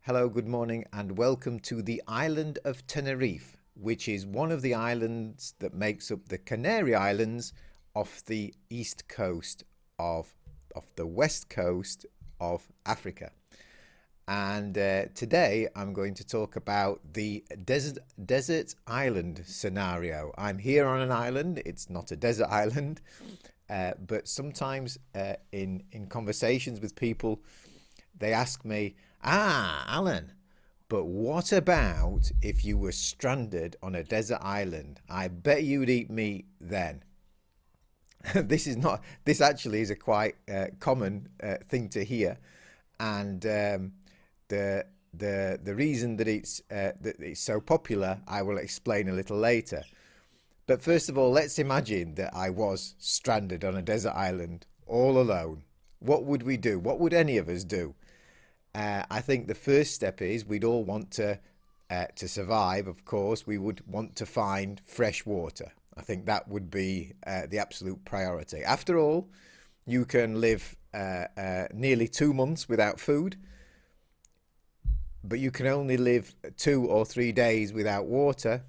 Hello, good morning, and welcome to the island of Tenerife, which is one of the islands that makes up the Canary Islands off the east coast of the west coast of Africa. And today I'm going to talk about the desert island scenario. I'm here on an island. It's not a desert island, but sometimes in conversations with people, they ask me, Alan, but what about if you were stranded on a desert island? I bet you'd eat meat then. This actually is a quite common thing to hear, and the reason that it's so popular, I will explain a little later. But first of all, let's imagine that I was stranded on a desert island all alone. What would we do? What would any of us do? I think the first step is we'd all want to survive. Of course, we would want to find fresh water. I think that would be the absolute priority. After all, you can live nearly 2 months without food, but you can only live 2 or 3 days without water,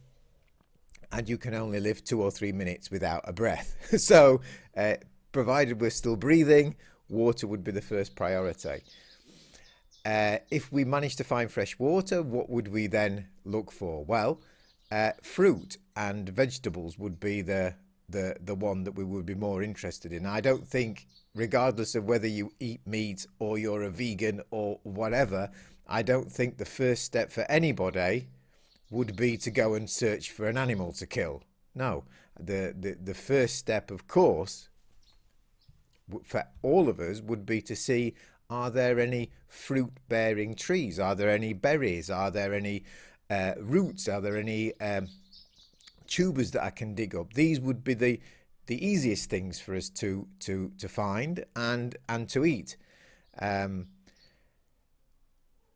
and you can only live 2 or 3 minutes without a breath. So, provided we're still breathing, water would be the first priority. If we manage to find fresh water, what would we then look for? Well, fruit and vegetables would be the one that we would be more interested in. I don't think, regardless of whether you eat meat or you're a vegan or whatever, I don't think the first step for anybody would be to go and search for an animal to kill. No, the first step, of course, for all of us would be to see, are there any fruit-bearing trees? Are there any berries? Are there any roots? Are there any tubers that I can dig up? These would be the easiest things for us to find and to eat.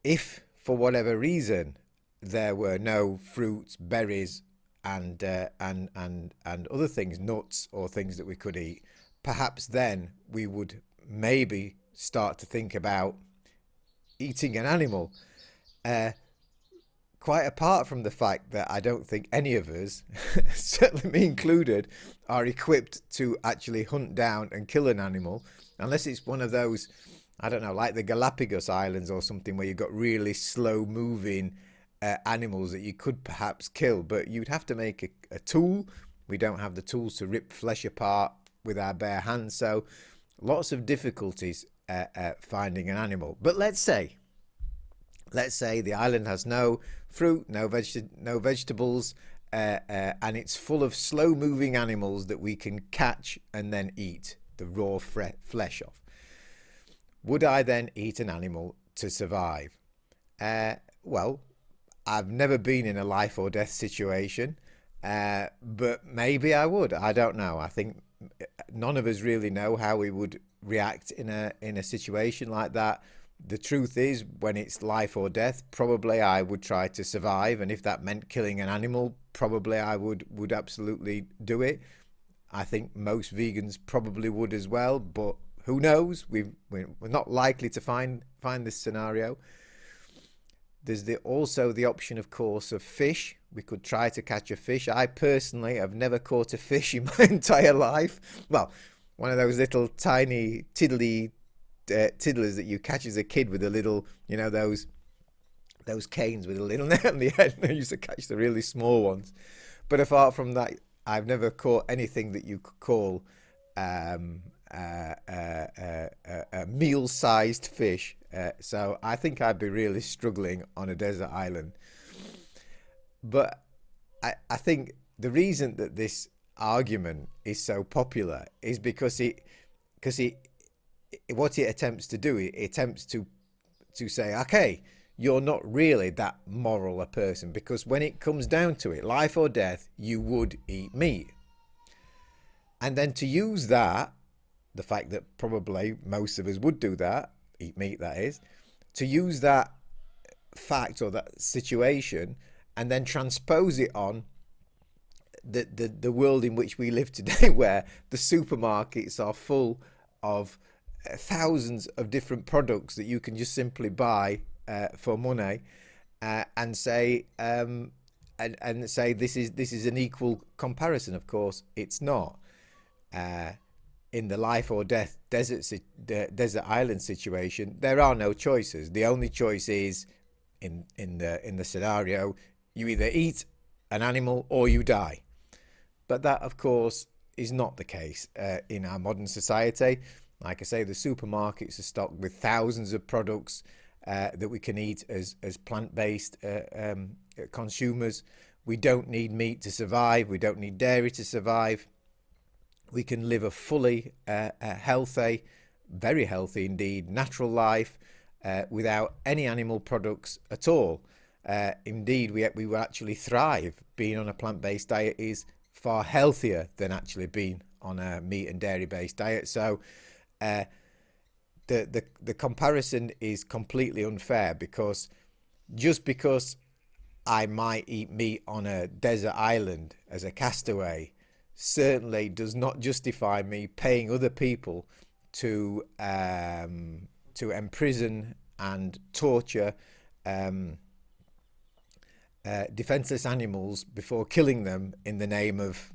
If for whatever reason there were no fruits, berries, and other things, nuts or things that we could eat, perhaps then we would maybe start to think about eating an animal. Quite apart from the fact that I don't think any of us, certainly me included, are equipped to actually hunt down and kill an animal, unless it's one of those, I don't know, like the Galapagos Islands or something, where you've got really slow moving animals that you could perhaps kill, but you'd have to make a tool. We don't have the tools to rip flesh apart with our bare hands, so lots of difficulties finding an animal. But let's say the island has no fruit, no vegetables, and it's full of slow-moving animals that we can catch and then eat the raw flesh of. Would I then eat an animal to survive? Well, I've never been in a life or death situation, but maybe I would. I don't know. I think none of us really know how we would react in a situation like that. The truth is, when it's life or death, probably I would try to survive, and if that meant killing an animal, probably I would absolutely do it. I think most vegans probably would as well, but who knows? We're not likely to find this scenario. There's also the option, of course, of fish. We could try to catch a fish. I personally have never caught a fish in my entire life. Well, one of those little tiny tiddlers that you catch as a kid with a little, those canes with a little net on the end. I used to catch the really small ones. But apart from that, I've never caught anything that you could call a meal-sized fish. So I think I'd be really struggling on a desert island. But I think the reason that this argument is so popular is because what it attempts to do, it attempts to say, okay, you're not really that moral a person, because when it comes down to it, life or death, you would eat meat. And then to use that, the fact that probably most of us would do that, eat meat that is, to use that fact or that situation and then transpose it on the world in which we live today, where the supermarkets are full of thousands of different products that you can just simply buy for money, and say and say this is an equal comparison. Of course, it's not. In the life or death desert island situation, there are no choices. The only choice is in the scenario, you either eat an animal or you die. But that, of course, is not the case in our modern society. Like I say, the supermarkets are stocked with thousands of products that we can eat as plant-based consumers. We don't need meat to survive. We don't need dairy to survive. We can live a fully healthy, very healthy indeed, natural life without any animal products at all. Indeed, we will actually thrive. Being on a plant-based diet is far healthier than actually being on a meat and dairy-based diet. So the comparison is completely unfair, because just because I might eat meat on a desert island as a castaway certainly does not justify me paying other people to imprison and torture defenseless animals before killing them in the name of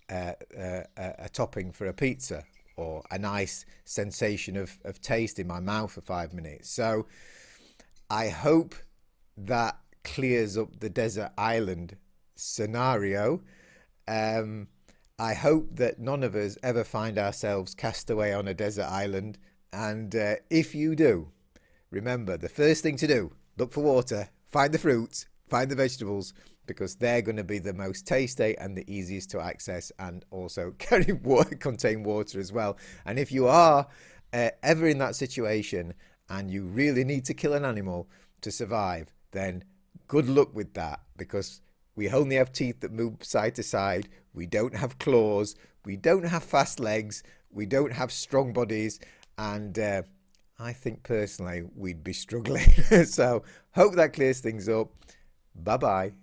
a topping for a pizza or a nice sensation of taste in my mouth for 5 minutes. So I hope that clears up the desert island scenario. I hope that none of us ever find ourselves cast away on a desert island. And if you do, remember, the first thing to do, look for water, find the fruits, find the vegetables, because they're going to be the most tasty and the easiest to access, and also contain water as well. And if you are ever in that situation and you really need to kill an animal to survive, then good luck with that, because we only have teeth that move side to side. We don't have claws. We don't have fast legs. We don't have strong bodies. And I think personally we'd be struggling. So hope that clears things up. Bye-bye.